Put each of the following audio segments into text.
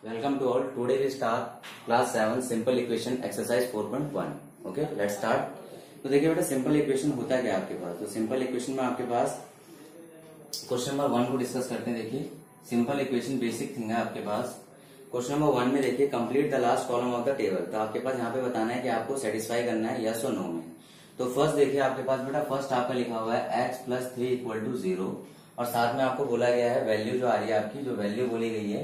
Welcome to all. Today we start class 7 simple equation exercise 4.1. Okay, let's start. तो देखिए बेटा simple equation होता है क्या आपके पास। तो सिंपल इक्वेशन में आपके पास क्वेश्चन नंबर 1 को डिस्कस करते हैं। देखिए सिंपल इक्वेशन बेसिक थिंग है आपके पास। क्वेश्चन नंबर 1 में देखिए complete the last column of the table. तो आपके पास यहाँ पे बताना है कि आपको सेटिस्फाई करना है यस और नो में। तो फर्स्ट देखिए आपके पास बेटा फर्स्ट आपका लिखा हुआ है x + 3 = 0 और साथ में आपको बोला गया है वैल्यू जो आ रही है आपकी जो वैल्यू बोली गई है,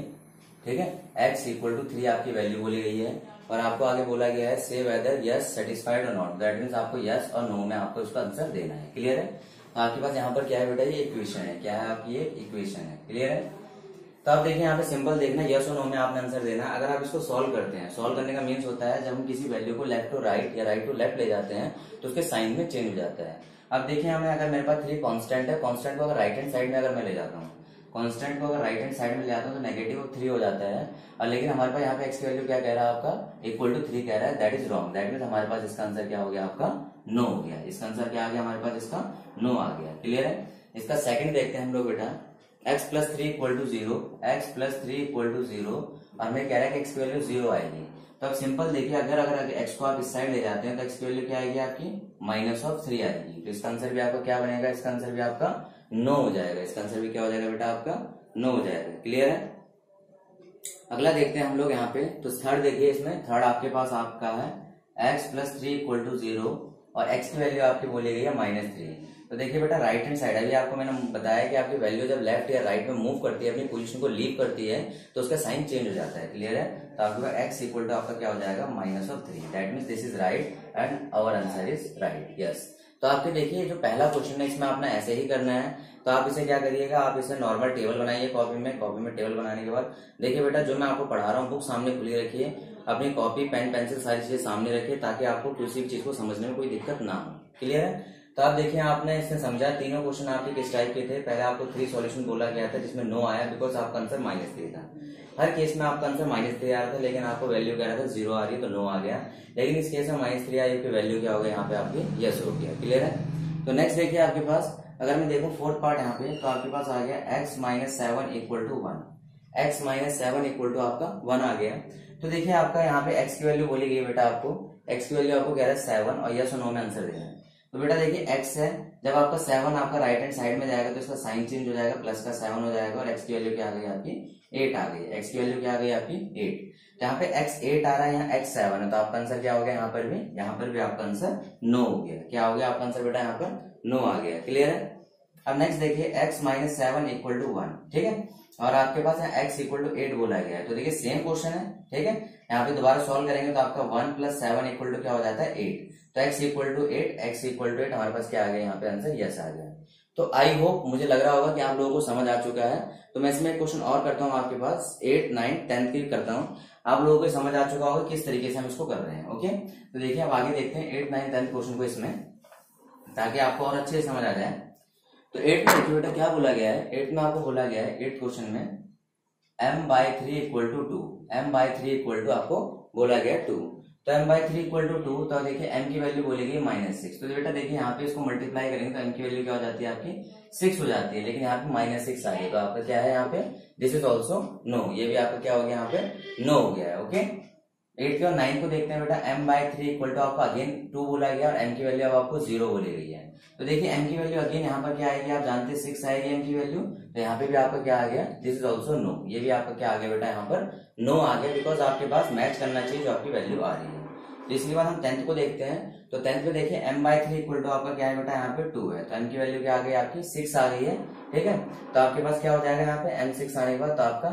ठीक है, x = 3 आपकी वैल्यू बोली गई है और आपको आगे बोला गया है से वेदर यस सेटिस्फाइड और नॉट। दैट मीन्स आपको यस और नो में आपको इसका आंसर देना है। क्लियर है। तो आपके पास यहाँ पर क्या है बेटा, ये इक्वेशन है। क्या है आपकी ये इक्वेशन है। क्लियर है। तो आप देखिए यहाँ पे सिंपल देखना यस और नो में आपने आंसर देना है। अगर आप इसको सॉल्व करते हैं, सॉल्व करने का मीन्स होता है जब हम किसी वैल्यू को लेफ्ट टू राइट या राइट टू लेफ्ट ले जाते हैं तो उसके साइन में चेंज हो जाता है। अब देखिए हमें अगर मेरे पास 3 कांस्टेंट है, कांस्टेंट को अगर राइट हैंड साइड में अगर मैं ले जाता हूँ, कांस्टेंट को अगर राइट हैंड साइड में ले जाता हूँ तो नेगेटिव 3 हो जाता है। और लेकिन हमारे पास यहाँ पे x की वैल्यू क्या कह रहा है आपका =3 कह रहा है। That is wrong. That means हमारे पास इसका आंसर क्या हो गया आपका नो हो गया। इसका आंसर क्या आ गया हमारे पास, इसका नो आ गया। क्लियर है। इसका सेकंड देखते हैं हम लोग बेटा x + 3 = 0, x + 3 = 0 और हमें कह रहा है कि x की वैल्यू 0 आएगी। तो अब सिंपल देखिए अगर x को आप इस साइड ले जाते हैं तो x की वैल्यू क्या आएगी आपकी -3 आएगी। तो इसका आंसर भी आपका क्या बनेगा, इसका आंसर भी आपका नो हो जाएगा। इसका आंसर भी क्या हो जाएगा बेटा आपका नो हो जाएगा। क्लियर है। अगला देखते हैं हम लोग यहाँ पे। तो थर्ड देखिए, इसमें थर्ड आपके पास आपका है x + 3 = 0 और x की वैल्यू आपकी बोली गई है -3। तो देखिए बेटा राइट हैंड साइड, अभी आपको मैंने बताया कि आपकी वैल्यू जब लेफ्ट या राइट में मूव करती है, अपनी पोजीशन को लीव करती है तो उसका साइन चेंज हो जाता है। क्लियर है। तो आपके पास x = आपका क्या हो जाएगा -3। That means this is right and our answer is right. Yes. तो आपके देखिए जो पहला क्वेश्चन है इसमें आपने ऐसे ही करना है। तो आप इसे क्या करिएगा, आप इसे नॉर्मल टेबल बनाइए कॉपी में टेबल बनाने के बाद देखिए बेटा जो मैं आपको पढ़ा रहा हूँ बुक सामने खुली रखिए, अपनी कॉपी पेन पेंसिल सारी चीजें सामने रखिए ताकि आपको किसी भी चीज को समझने में कोई दिक्कत ना हो। क्लियर है। तो आप देखिए आपने इसमें समझा तीनों क्वेश्चन आपके किस टाइप के थे। पहले आपको 3 सॉल्यूशन बोला गया था जिसमें नो आया बिकॉज आपका आंसर -3 था। हर केस में आपका आंसर -3 आ रहा था लेकिन आपको वैल्यू क्या रहा था 0 आ रही है तो नो आ गया। लेकिन इस केस में -3 आई की वैल्यू क्या हो गया यहाँ पे आपकी यस हो गया। क्लियर है। तो नेक्स्ट देखिए आपके पास अगर मैं देखूं फोर्थ पार्ट यहाँ पे तो आपके पास आ गया x - 7 = 1, x - 7 = आपका 1 आ गया। तो देखिए आपका यहाँ पे x की वैल्यू बोली गई बेटा, आपको x की वैल्यू आपको कह रहा है 7 और यस और नो में आंसर देना है। तो बेटा देखिए x है, जब आपका 7 आपका राइट हैंड साइड में जाएगा तो इसका साइन चेंज हो जाएगा, प्लस का 7 हो जाएगा और x की वैल्यू क्या आ गई आपकी 8 आ गई। x की वैल्यू क्या आ गई आपकी 8। यहाँ पे x 8 आ रहा है, यहाँ x 7 है तो आपका आंसर क्या हो गया, यहाँ पर भी आपका आंसर नो हो गया। क्या हो गया आपका आंसर बेटा, यहाँ पर नो आ गया। क्लियर है। अब नेक्स्ट देखिए x - 7 = 1, ठीक है, और आपके पास x = 8 बोला गया है। तो देखिए सेम क्वेश्चन है, ठीक है, यहाँ पे दोबारा सॉल्व करेंगे तो आपका 1 + 7 = क्या हो जाता है 8। तो x = 8 हमारे पास क्या आ गया यहाँ पे आंसर यस आ गया। तो आई होप मुझे लग रहा होगा कि आप लोगों को समझ आ चुका है। तो मैं इसमें एक क्वेश्चन और करता हूँ आपके पास 8, 9, 10 की करता हूँ। आप लोगों को समझ आ चुका होगा किस तरीके से हम इसको कर रहे हैं। ओके। तो देखिए अब आगे देखते हैं 8, 9, 10 क्वेश्चन को इसमें, ताकि आपको और अच्छे से समझ आ जाए। तो 8 में देखिए बेटा क्या बोला गया है, 8 में आपको बोला गया है 8 क्वेश्चन में m/3 = 2, m/3 = आपको बोला गया 2। तो m/3 = 2, तो देखिए m की वैल्यू बोली गई -6। तो बेटा देखिए यहाँ पे इसको मल्टीप्लाई करेंगे तो m की वैल्यू क्या हो जाती है आपकी 6 हो जाती है, लेकिन यहाँ पे -6 आ गई। तो आपका क्या है यहाँ पे दिस इज ऑल्सो नो। ये भी आपका क्या हो गया यहाँ पे नो हो गया है। ओके। 8 और 9 को देखते हैं बेटा m/3 = आपका अगेन 2 बोला गया और m की वैल्यू अब आपको 0 बोली गई है। तो देखिए m की वैल्यू अगेन यहाँ पर क्या आएगी, आप जानते हैं 6 आएगी m की वैल्यू। तो यहाँ पे भी आपका क्या आ गया, दिस इज ऑल्सो नो। ये भी आपका क्या आ गया बेटा, यहाँ पर नो आ गया बिकॉज आपके पास मैच करना चाहिए जो आपकी वैल्यू आ रही है। तो इसके बाद हम 10th को देखते हैं। तो 10th में देखिए m/3 = आपका क्या है बेटा, यहाँ पे 2 है। तो m की वैल्यू क्या आ गई आपकी 6 आ गई है, ठीक है। तो आपके पास क्या हो जाएगा यहाँ पे m6 आने के बाद तो आपका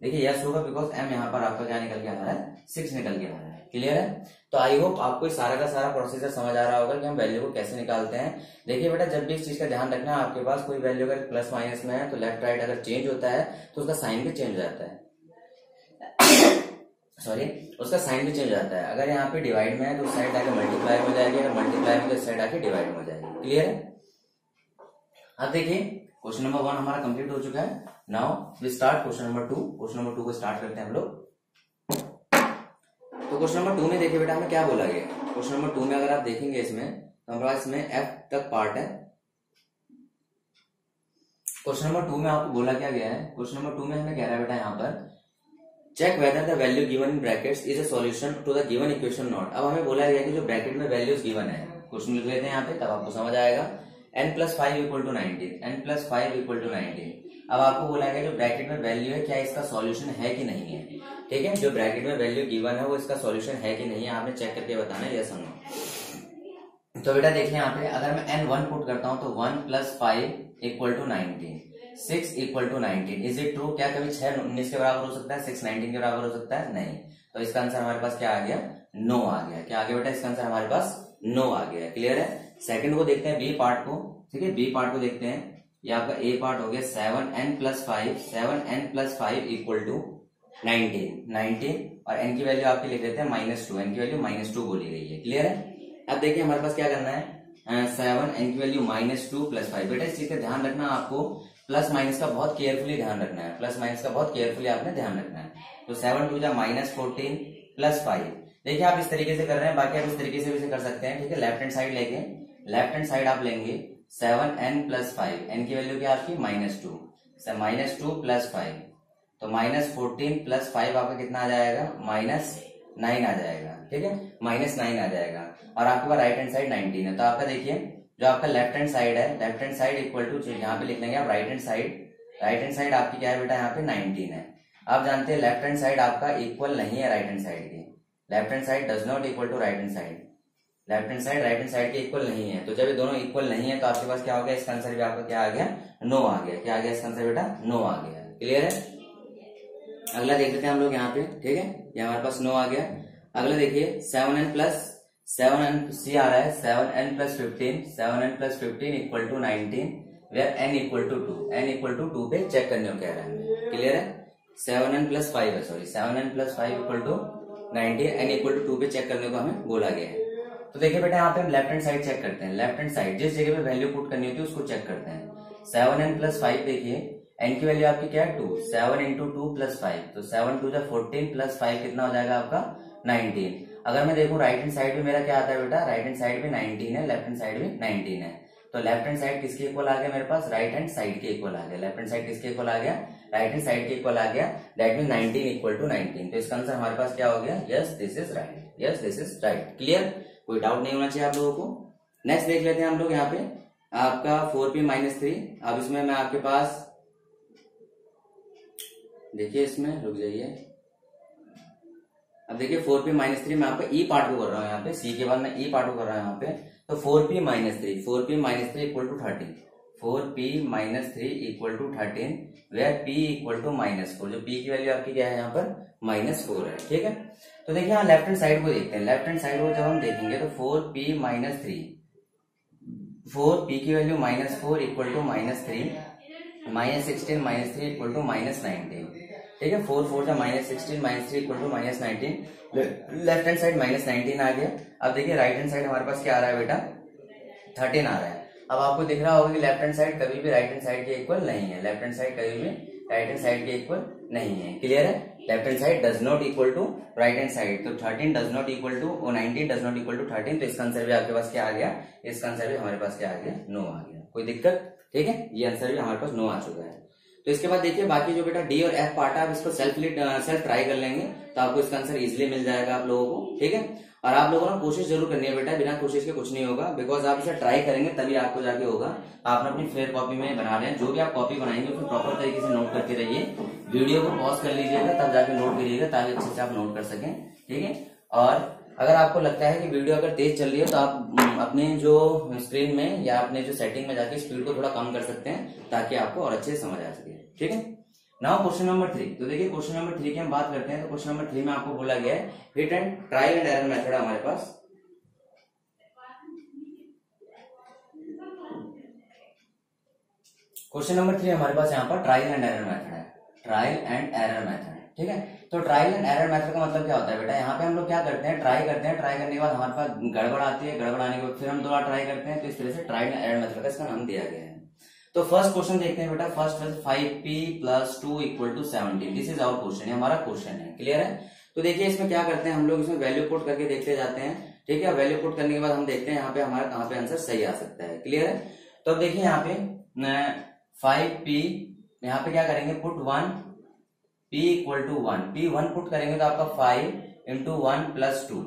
देखिए यस होगा बिकॉज m यहाँ पर आपका क्या निकल के आ रहा है 6 निकल के आ रहा है। क्लियर है। तो आई होप आपको सारा का सारा प्रोसीजर समझ आ रहा होगा कि हम वैल्यू को कैसे निकालते हैं। देखिए बेटा जब भी इस चीज का ध्यान रखना है, आपके पास कोई वैल्यू अगर प्लस माइनस में है तो लेफ्ट राइट अगर चेंज होता है तो उसका साइन भी चेंज हो जाता है सॉरी, उसका साइन भी चेंज हो जाता है। अगर यहाँ पे डिवाइड में है तो उस साइड आके मल्टीप्लाई में हो जाएगी, अगर मल्टीप्लाई में तो इस साइड आके डिवाइड में हो जाएगी। क्लियर है। अब देखिए क्वेश्चन नंबर 1 हमारा कंप्लीट हो चुका है। Now we start question number 2। Question number 2 को स्टार्ट करते हैं हम लोग। तो क्वेश्चन नंबर 2 में देखिए बेटा हमें क्या बोला गया। क्वेश्चन नंबर 2 में अगर आप देखेंगे इसमें तो हमारे पास इसमें f तक पार्ट है। क्वेश्चन नंबर 2 में आपको बोला क्या गया है, क्वेश्चन नंबर 2 में हमें कह रहा है बेटा यहाँ पर check whether the value given in brackets is a solution to the given equation not. अब हमें बोला गया कि जो ब्रैकेट में वैल्यूज गिवन है, क्वेश्चन लिख लेते हैं यहाँ पे, तब आपको समझ आएगा। n+5 equal to 19, n+5 equal to 19। अब आपको बोला गया जो ब्रैकेट में वैल्यू है क्या इसका सॉल्यूशन है कि नहीं है, ठीक है। जो ब्रैकेट में वैल्यू गिवन है वो इसका सॉल्यूशन है कि नहीं है, आपने चेक करके बताना है यस और नो। तो बेटा देखिए यहाँ पे अगर मैं n1 पुट करता हूं तो 1+5 equal to 19, 6 equal to 19। Is it true? क्या कभी 6 19 के बराबर हो सकता है, 6 19 के बराबर हो सकता है? नहीं। तो इसका आंसर हमारे पास क्या आ गया? नो आ गया। क्या आ गया बेटा? इसका आंसर हमारे पास नो आ गया। क्लियर है। सेकंड को देखते हैं, बी पार्ट को, ठीक है। बी पार्ट को देखते हैं, ये आपका ए पार्ट हो गया 7n+5 इक्वल टू 19 और n की वैल्यू आपकी लिख देते हैं -2, n की वैल्यू -2 बोली गई है। क्लियर है। अब देखिए हमारे पास क्या करना है, 7 n की वैल्यू -2 + 5। बेटा इस चीज का ध्यान रखना, आपको प्लस माइनस का बहुत केयरफुली ध्यान रखना है, प्लस माइनस का बहुत केयरफुली आपने ध्यान रखना है। तो 7 2 -14 + 5। देखिए आप इस तरीके से कर रहे हैं, बाकी आप इस तरीके से भी कर सकते हैं, ठीक है। लेफ्ट हैंड साइड लेके, लेफ्ट हैंड साइड आप लेंगे 7n+5, n की वैल्यू क्या आपकी -2 + 5, तो -14 + 5 आपका कितना आ जाएगा, -9 आ जाएगा, ठीक है। -9 आ जाएगा और आपके पास राइट हैंड साइड 19 है। तो आपका देखिए जो आपका लेफ्ट हैंड साइड है, left hand side equal to, यहाँ पे लिख लेंगे आप राइट हैंड साइड आपकी क्या है बेटा, यहाँ पे 19 है। आप जानते हैं लेफ्ट हैंड साइड आपका इक्वल नहीं है राइट हैंड साइड के, left hand side does not equal to right hand side, left hand side right hand side के इक्वल नहीं है। तो जब ये दोनों इक्वल नहीं है तो आपके पास क्या हो गया, इसका आंसर भी आपका क्या आ गया, नो आ गया। क्या आ गया इसका आंसर बेटा, नो आ गया। क्लियर है। अगला देख लेते हैं हम लोग यहाँ पे, ठीक है। ये हमारे पास नो आ गया। अगला देखिए 7n सी आ रहा है 7n+15 equal to 19 where n equal to 2, n equal to 2 पे चेक करने को कह रहा है। क्लियर है। 7n+5 है, sorry 7n+5 equal to 19, n equal to 2 पे चेक करने को हमें बोला गया है। तो देखिए बेटा यहाँ पे हम लेफ्ट हैंड साइड चेक करते हैं, लेफ्ट हैंड साइड जिस जगह पे वैल्यू पुट करनी होती है उसको चेक करते हैं। 7n+5 देखिए n की वैल्यू आपकी क्या है 2, 7 × 2 + 5, तो 7 2 14 + 5 कितना हो जाएगा आपका 19। अगर मैं देखूं राइट हैंड साइड में मेरा क्या आता है बेटा, राइट हैंड साइड में 19 है, लेफ्ट हैंड साइड में 19 है। तो लेफ्ट हैंड साइड किसके इक्वल आ गया मेरे पास, राइट हैंड साइड के इक्वल आ गया। लेफ्ट हैंड साइड किसके इक्वल आ गया, राइट हैंड साइड के इक्वल आ गया। That mean 19 equal to 19। तो इसका आंसर हमारे पास क्या हो गया, yes this is right, yes this is right. Clear, कोई डाउट नहीं होना चाहिए आप लोगों को। नेक्स्ट देख लेते हैं हम लोग यहाँ पे आपका 4p-3। अब इसमें मैं आपके पास देखिए, इसमें रुक जाइए। अब देखिए 4p-3 मैं आपका ई पार्ट को कर रहा हूँ, यहाँ पे सी के बाद मैं ई पार्ट को कर रहा हूँ यहाँ पे। तो 4p-3 equal to 13, 4p-3 equal to 13 where p equal to -4। जो p की वैल्यू आपकी क्या है यहाँ पर, -4 है, ठीक है। तो देखिए यहाँ लेफ्ट हैंड साइड को देखते हैं, लेफ्ट हैंड साइड को जब हम देखेंगे तो 4p-3, 4p की value -4 equal to -3, -16 -3 equal to -19, ठीक है। 4 4 -16 -3 equal to -19। Left hand side -19 आ गया। अब देखिए राइट हैंड साइड हमारे पास क्या आ रहा है बेटा, 13 आ रहा है। अब आपको दिख रहा होगा कि लेफ्ट हैंड साइड कभी भी राइट हैंड साइड के इक्वल नहीं है, लेफ्ट हैंड साइड कभी भी राइट हैंड साइड के इक्वल नहीं है। क्लियर है। Left hand side does not equal to right hand side, तो 13 does not equal to 19 does not equal to 13। तो इसका आंसर भी आपके पास क्या आ गया, इसका आंसर भी हमारे पास क्या आ गया, नो आ गया। कोई दिक्कत, ठीक है। ये आंसर भी हमारे पास नो आ चुका है। तो इसके बाद देखिए बाकी जो बेटा डी और एफ पार्ट है आप इसको सेल्फ ट्राई कर लेंगे तो आपको इसका आंसर इजीली मिल जाएगा आप लोगों को, ठीक है। और आप लोगों ने कोशिश जरूर करनी है बेटा, बिना कोशिश के कुछ नहीं होगा, बिकॉज आप इसे ट्राई करेंगे तभी आपको जाके होगा। आपने अपनी फेयर कॉपी में बना रहे हैं, जो भी आप कॉपी बनाएंगे उसको प्रॉपर तरीके से नोट करते रहिए। वीडियो को पॉज कर लीजिएगा तब जाके नोट करिएगा, ताकि अच्छे से आप नोट कर सकें, ठीक है। और अगर आपको लगता है कि वीडियो अगर तेज चल रही है तो आप अपने जो स्क्रीन में या अपने जो सेटिंग में जाके स्पीड को थोड़ा कम कर सकते हैं, ताकि आपको और अच्छे से समझ आ सके, ठीक है। Now question number 3। तो देखिए क्वेश्चन नंबर 3 की हम बात करते हैं। तो क्वेश्चन नंबर 3 में आपको बोला गया है hit and trial and error method हमारे पास। क्वेश्चन नंबर 3 हमारे पास यहाँ पर ट्रायल एंड एरर मेथड है, ट्रायल एंड एरर मेथड, ठीक है। तो ट्रायल एंड एरर मेथड का मतलब क्या होता है बेटा, यहाँ पे हम लोग क्या करते हैं, ट्राई करते हैं, ट्राई करने के बाद हमारे पास गड़बड़ आती है, गड़बड़ आने के बाद फिर हम दोबारा ट्राई करते हैं। तो इस तरह से ट्रायल एंड एरर मेथड का इसका नाम दिया गया है। तो फर्स्ट क्वेश्चन देखते हैं बेटा। First 5p + 2 = 17। This is our question, ये हमारा क्वेश्चन है। क्लियर है। तो देखिए इसमें क्या करते हैं हम लोग, इसमें वैल्यू पुट करके देखते जाते हैं, ठीक है। वैल्यू पुट करने के बाद हम देखते हैं यहाँ पे हमारा कहाँ पे आंसर सही आ सकता है। क्लियर है। तो अब देखिए यहाँ पे 5p, यहाँ पे क्या करेंगे, put 1 p equal to 1, p 1 put करेंगे तो आपका 5 इंटू 1 प्लस 2,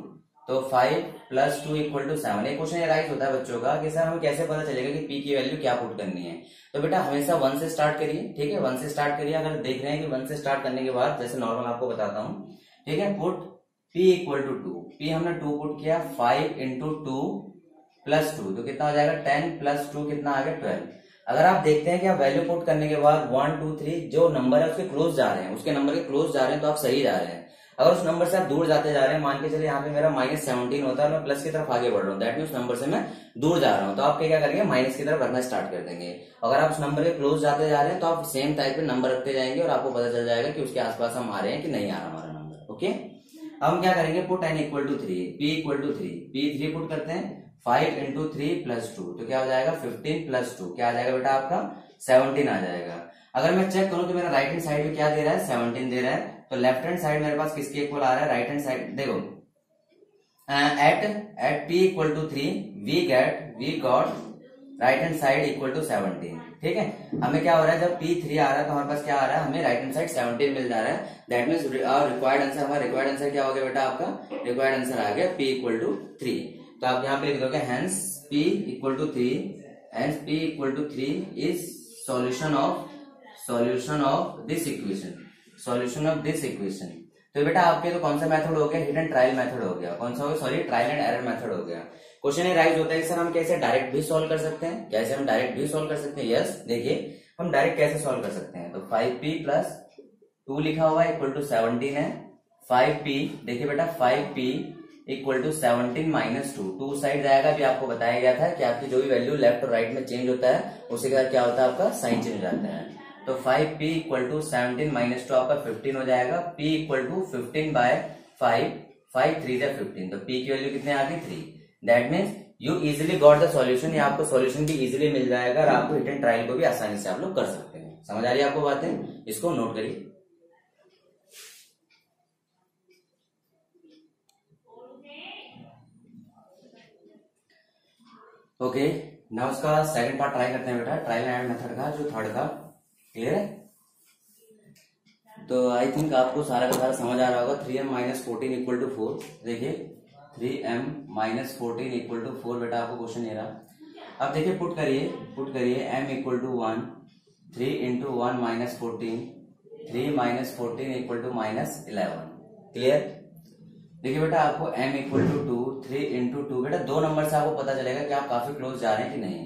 तो 5 प्लस 2 इक्वल टू 7। एक क्वेश्चन राइज होता है बच्चों का कि सर हमें कैसे पता चलेगा कि p की वैल्यू क्या पुट करनी है। तो बेटा हमेशा 1 से स्टार्ट करिए, ठीक है, 1 से स्टार्ट करिए। अगर देख रहे हैं कि 1 से स्टार्ट करने के बाद जैसे नॉर्मल आपको बताता हूँ, ठीक है, put p equal to 2, p हमने 2 पुट किया, 5 इंटू 2 प्लस 2, तो कितना हो जाएगा 10 प्लस 2 कितना आ गया 12। अगर आप देखते हैं कि आप वैल्यू पुट करने के बाद 1 2 3 जो नंबर है उसके क्लोज जा रहे हैं, उसके नंबर के क्लोज जा रहे हैं, तो आप सही जा रहे हैं। अगर उस नंबर से आप दूर जाते जा रहे हैं, मान के चलिए यहाँ पे मेरा -17 होता है, मैं प्लस की तरफ आगे बढ़ रहा हूँ, दैट मीन उस नंबर से मैं दूर जा रहा हूँ, तो आप क्या करेंगे माइनस की तरफ रखना स्टार्ट कर देंगे। अगर आप उस नंबर के क्लोज जाते जा रहे हैं तो आप सेम टाइप के नंबर रखते जाएंगे और आपको पता चल जाएगा कि उसके आसपास हम आ रहे हैं कि नहीं आ रहा हमारा नंबर। ओके, अब हम क्या करेंगे, put n equal to 3, p equal to 3, p 3 put करते हैं, 5 इंटू 3 प्लस 2, तो क्या हो जाएगा 15 प्लस 2, क्या आ जाएगा बेटा आपका 17 आ जाएगा। अगर मैं चेक करूं तो मेरा राइट हैंड साइड में क्या दे रहा है 17 दे रहा है, तो लेफ्ट हैंड साइड मेरे पास किसके इक्वल आ रहा है, राइट हैंड साइड देखो, at p equal to 3 we got right hand side equal to 17, ठीक है। हमें क्या हो रहा है, जब p3 आ रहा है तो हमारे पास क्या आ रहा है, हमें राइट हैंड साइड 17 मिल जा रहा है, दैट मींस रिक्वायर्ड आंसर, हमारा रिक्वायर्ड आंसर क्या हो गया बेटा, आपका रिक्वायर्ड आंसर आ गया p इक्वल टू 3। तो आप यहाँ पे लिख दोगे hence p equal to 3, hence p equal to 3 is solution of this equation, solution of this equation. तो बेटा आपके तो कौन सा मेथड हो गया, हिडन ट्रायल मेथड हो गया, कौन सा हो गया, sorry trial and error method हो गया। क्वेश्चन ये राइज होता है कि सर हम कैसे डायरेक्ट भी सॉल्व कर सकते हैं, कैसे हम डायरेक्ट भी सॉल्व कर सकते हैं। यस, देखिए हम डायरेक्ट कैसे सॉल्व कर सकते हैं, तो 5p प्लस 2 लिखा हुआ है इक्वल टू 17 है, 5p देखिए बेटा 5p equal to 17 minus 2 side जाएगा, भी आपको बताया गया था कि आपकी जो भी वैल्यू लेफ्ट और राइट में चेंज होता है उसके बाद क्या होता है, आपका साइन चेंज हो जाता है। तो 5p इक्वल टू 17 माइनस 2 आपका 15 हो जाएगा, p इक्वल टू 15 बाय 5, 5 3 जा 15, तो p की वैल्यू कितने आ गई 3। That means you easily got the solution, या आपको सॉल्यूशन भी इजिली मिल जाएगा और आपको हिडन ट्रायल को भी आसानी से आप लोग कर सकते हैं। समझ आ रही है आपको बातें, इसको नोट करिए। ओके, नाउ उसका सेकंड पार्ट ट्राई करते हैं बेटा, ट्रायल एंड मेथड का जो थर्ड का, क्लियर है। तो आई थिंक आपको सारा का सारा समझ आ रहा होगा। 3m माइनस 14 इक्वल टू 4, देखिए 3m माइनस 14 इक्वल टू 4 बेटा आपको क्वेश्चन ये रहा। अब देखिए पुट करिए m equal to 1, 3 into 1 minus 14, 3 minus 14 equal to minus 11, clear. देखिए बेटा आपको m इक्वल टू 2, 3 इंटू 2, बेटा दो नंबर से आपको पता चलेगा कि आप काफी क्लोज जा रहे हैं कि नहीं।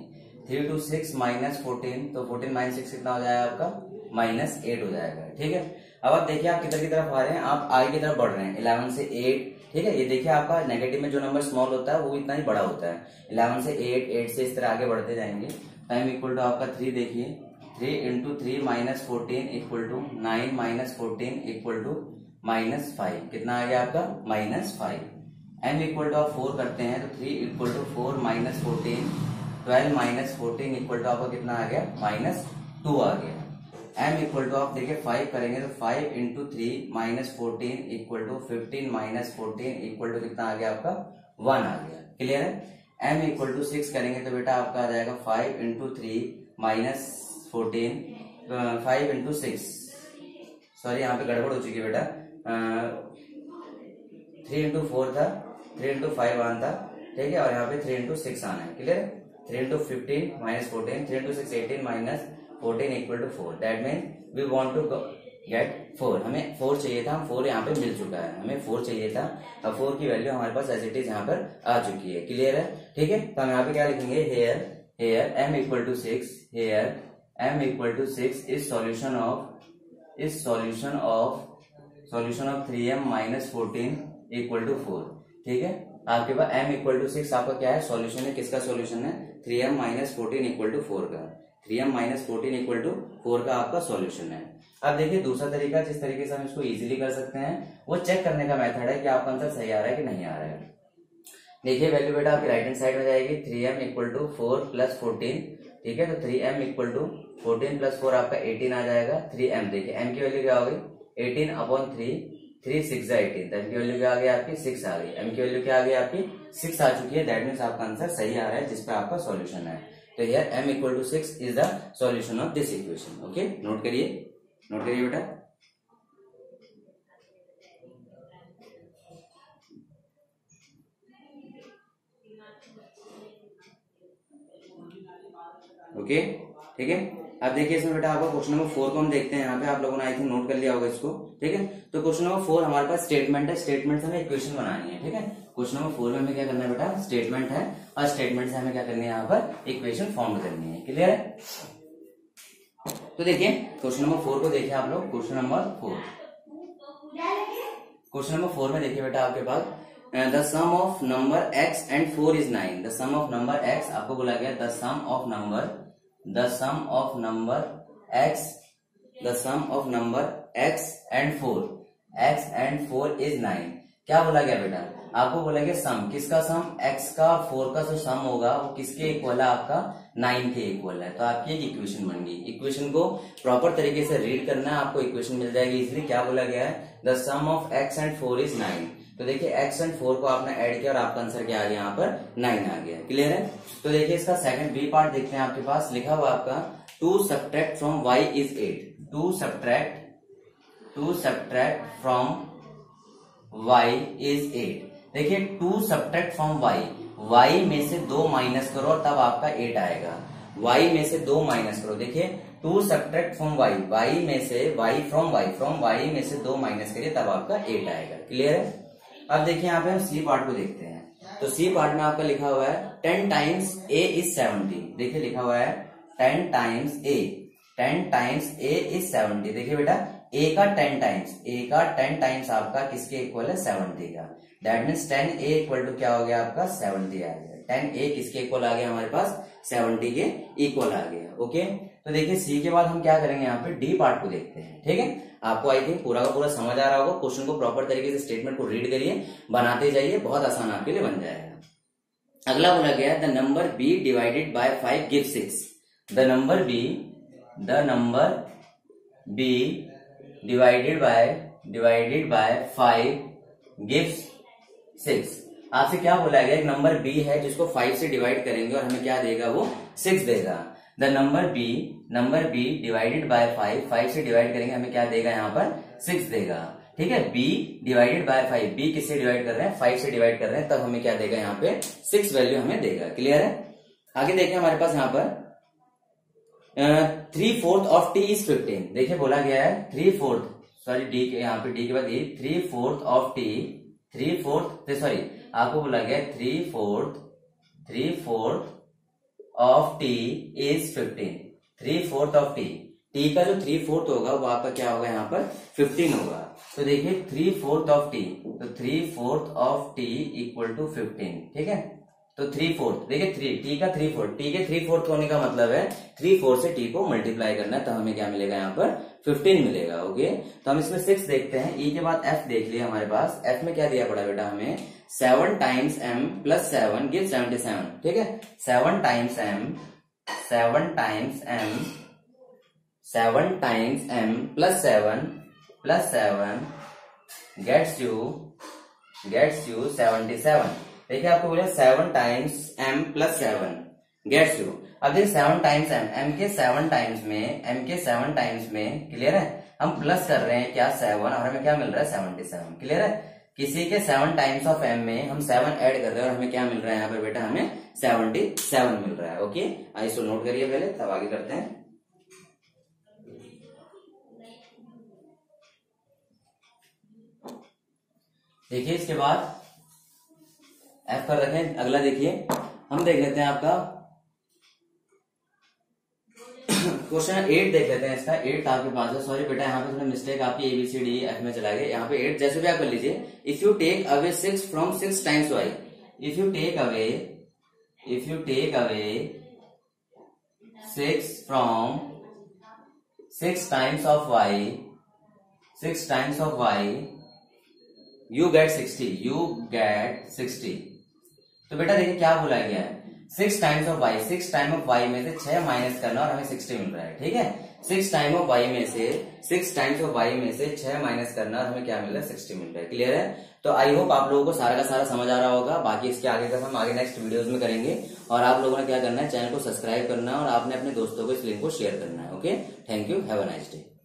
3 टू 6 माइनस 14, तो 14 माइनस 6 कितना हो जाएगा आपका -8 हो जाएगा, ठीक है। अब आप देखिए आप किधर की तरफ आ रहे हैं, आप आगे की तरफ बढ़ रहे हैं, 11 से 8, ठीक है। ये देखिए आपका नेगेटिव में जो नंबर स्मॉल होता है वो इतना ही बड़ा होता है, 11 से 8, 8 से इस तरह आगे बढ़ते जाएंगे। टाइम इक्वल टू आपका 3, देखिए 3 into 3 minus 14 equal to 9 minus 14 equal to -5, कितना आ गया आपका -5। m इक्वल टू आप 4 करते हैं तो 3 equal to 4 minus 14, 12 minus 14 equal to आपका कितना आ गया -2 आ गया। m इक्वल टू आप देखिए 5 करेंगे तो 5 into 3 minus 14 equal to 15 minus 14 equal to कितना आ गया आपका 1 आ गया, क्लियर है। m इक्वल टू 6 करेंगे तो बेटा आपका आ जाएगा 5 इंटू 3 माइनस 14, 5 इंटू 6, सॉरी यहाँ पे गड़बड़ हो चुकी है बेटा, 3 इंटू 4 था, 3 इंटू 5 आना था, ठीक है, और यहाँ पे 3 इंटू 6 आना है, clear. 3 into 15 minus 14, 3 into 6 18 minus 14 equal to 4, that mean we want to get 4, हमें 4 चाहिए था, 4 यहाँ पे मिल चुका है, हमें 4 चाहिए था, अब 4 की वैल्यू हमारे पास एज इट इज यहाँ पर आ चुकी है, क्लियर है, ठीक है। तो हम यहाँ पे क्या लिखेंगे, here m equal to 6, here m equal to 6 is solution of 3m minus 14 equal to 4, ठीक है। आपके पास m इक्वल टू 6 आपका क्या है, सॉल्यूशन है, किसका सॉल्यूशन है, 3m माइनस 14 इक्वल टू 4 का, 3m माइनस 14 इक्वल टू 4 का आपका सॉल्यूशन है। अब देखिए दूसरा तरीका जिस तरीके से हम इसको इजीली कर सकते हैं वो चेक करने का मेथड है कि आपका आंसर सही आ रहा है कि नहीं आ रहा है। देखिए वैल्यू बेटा आपकी राइट हैंड साइड में जाएगी, 3m इक्वल टू 4 प्लस 14, ठीक है, तो 3m इक्वल टू 14 प्लस 4 आपका 18 आ जाएगा। 3m देखिए m की वैल्यू क्या हो गई 18 अपॉन 3, 3 6 18, m की वैल्यू क्या आ गई आपकी 6 आ गई, m की वैल्यू क्या आ गई आपकी 6 आ चुकी है, दैट मीन्स आपका आंसर सही आ रहा है जिसपे आपका सॉल्यूशन है। तो here m equal to 6 is the solution of this equation. Okay, note करिए बेटा। ओके ठीक है। अब देखिए इसमें बेटा आपको क्वेश्चन नंबर 4 को हम देखते हैं। यहाँ पे आप लोगों ने आई थिंक नोट कर लिया होगा इसको, ठीक है। तो क्वेश्चन नंबर 4 हमारे पास स्टेटमेंट है, स्टेटमेंट से हमें इक्वेशन बनानी है, ठीक है। क्वेश्चन नंबर 4 में हमें क्या करना है बेटा, स्टेटमेंट है और स्टेटमेंट से हमें क्या करनी है, यहाँ पर इक्वेशन फॉर्म करनी है। क्लियर है। तो देखिए क्वेश्चन नंबर 4 को देखिए आप लोग। क्वेश्चन नंबर 4 में देखिए बेटा आपके पास the sum of number x and 4 is 9। The sum of number x आपको बोला गया the sum of number x and 4 is 9। क्या बोला गया बेटा, आपको बोला गया सम, किसका सम, x का और 4 का जो सम होगा वो किसके इक्वल है, आपका 9 के इक्वल है। तो आपकी एक इक्वेशन बन गई। इक्वेशन को प्रॉपर तरीके से रीड करना है, आपको इक्वेशन मिल जाएगी इजीली। क्या बोला गया है, the sum of x and 4 is 9। तो देखिए x एंड 4 को आपने ऐड किया और आपका आंसर क्या आ गया, यहाँ पर 9 आ गया। क्लियर है। तो देखिए इसका सेकंड बी पार्ट देखते हैं। आपके पास लिखा हुआ आपका 2 subtract from y is 8। 2 subtract from y is 8। देखिए 2 सब्ट्रैक्ट फ्रॉम y में से 2 माइनस करो और तब आपका 8 आएगा। y में से 2 माइनस करो। देखिए 2 सब्ट्रैक्ट फ्रॉम y में से फ्रॉम y में से 2 माइनस करिए तब आपका 8 आएगा। क्लियर है। अब देखिए यहाँ पे हम सी पार्ट को देखते हैं। तो सी पार्ट में आपका लिखा हुआ है 10 टाइम्स a इज 70। देखिए लिखा हुआ है 10 टाइम्स a इज 70। देखिए बेटा a का 10 टाइम्स आपका किसके इक्वल है, 70 का। That means 10a equal to क्या हो गया आपका, 70 आ गया। 10a किसके इक्वल आ गया हमारे पास, 70 के इक्वल आ गया। ओके। तो देखिए सी के बाद हम क्या करेंगे, यहाँ पे डी पार्ट को देखते हैं। ठीक है, आपको आई थिंक पूरा का पूरा समझ आ रहा होगा। क्वेश्चन को प्रॉपर तरीके से स्टेटमेंट को रीड करिए, बनाते जाइए, बहुत आसान आपके लिए बन जाएगा। अगला बोला गया the number b divided by 5 give 6। The number b divided by 5 gives 6। आपसे क्या बोला गया, एक नंबर b है जिसको 5 से डिवाइड करेंगे और हमें क्या देगा, वो 6 देगा। The number b divided by 5 से डिवाइड करेंगे हमें क्या देगा, यहाँ पर 6 देगा। ठीक है, b डिवाइडेड बाय 5, b किससे डिवाइड कर रहे हैं, 5 से डिवाइड कर रहे हैं, तब हमें क्या देगा, यहाँ पे 6 वैल्यू हमें देगा। क्लियर है। आगे देखिए हमारे पास यहाँ पर 3/4 ऑफ t इज 15। देखिए बोला गया है 3/4, सॉरी डी के यहाँ पे डी के बाद 3/4 ऑफ t, 3/4 सॉरी आपको बोला गया 3/4 of t is 15। 3/4 of t का जो 3/4 होगा वो आपका क्या होगा, यहाँ पर 15 होगा। तो देखिए 3/4 ऑफ t, तो 3/4 ऑफ t इक्वल टू 15। ठीक है, तो 3/4 देखिए t का 3/4, t के 3/4 होने का मतलब है 3/4 से t को मल्टीप्लाई करना है, तो हमें क्या मिलेगा, यहाँ पर 15 मिलेगा। ओके, तो हम इसमें 6 देखते हैं। e के बाद f देख लिया हमारे पास। f में क्या दिया पड़ा बेटा हमें, 7 टाइम्स m प्लस 7 गिव 77। ठीक है, 7 times m plus 7 gets you 77। देखिए आपको बोले 7 times m plus 7 gets you. अब देखिए 7 टाइम्स m के 7 टाइम्स में क्लियर है, हम प्लस कर रहे हैं क्या, 7, और हमें क्या मिल रहा है, 77। क्लियर है, किसी के 7 टाइम्स ऑफ m में हम 7 ऐड कर रहे हैं और हमें क्या मिल रहा है, यहाँ पे बेटा हमें 77 मिल रहा है। ओके, इसको नोट करिए पहले, तब आगे करते हैं। देखिए इसके बाद f कर रखें। अगला देखिए हम देख लेते हैं आपका क्वेश्चन 8 देख लेते हैं। इसका 8 आपके पास है, सॉरी बेटा यहाँ पे थोड़ा मिस्टेक आपकी ABCD में चला गया। यहाँ पे 8 जैसे भी आप कर लीजिए। If you take away 6 from 6 times y, if you take away 6 from 6 times of y, you get 60। तो बेटा देखिए क्या बोला गया है, 6 टाइम्स ऑफ y में से 6 माइनस करना और हमें 60 मिल रहा है। ठीक है, 6 टाइम्स ऑफ y में से 6 माइनस करना और हमें क्या मिल रहा है, 60 मिल रहा है। क्लियर है। तो आई होप आप लोगों को सारा का सारा समझ आ रहा होगा। बाकी इसके आगे का हम आगे नेक्स्ट वीडियोस में करेंगे। और आप लोगों ने क्या करना है, चैनल को सब्सक्राइब करना है और आपने अपने दोस्तों को इस लिंक को शेयर करना है। Okay, thank you, have a nice day.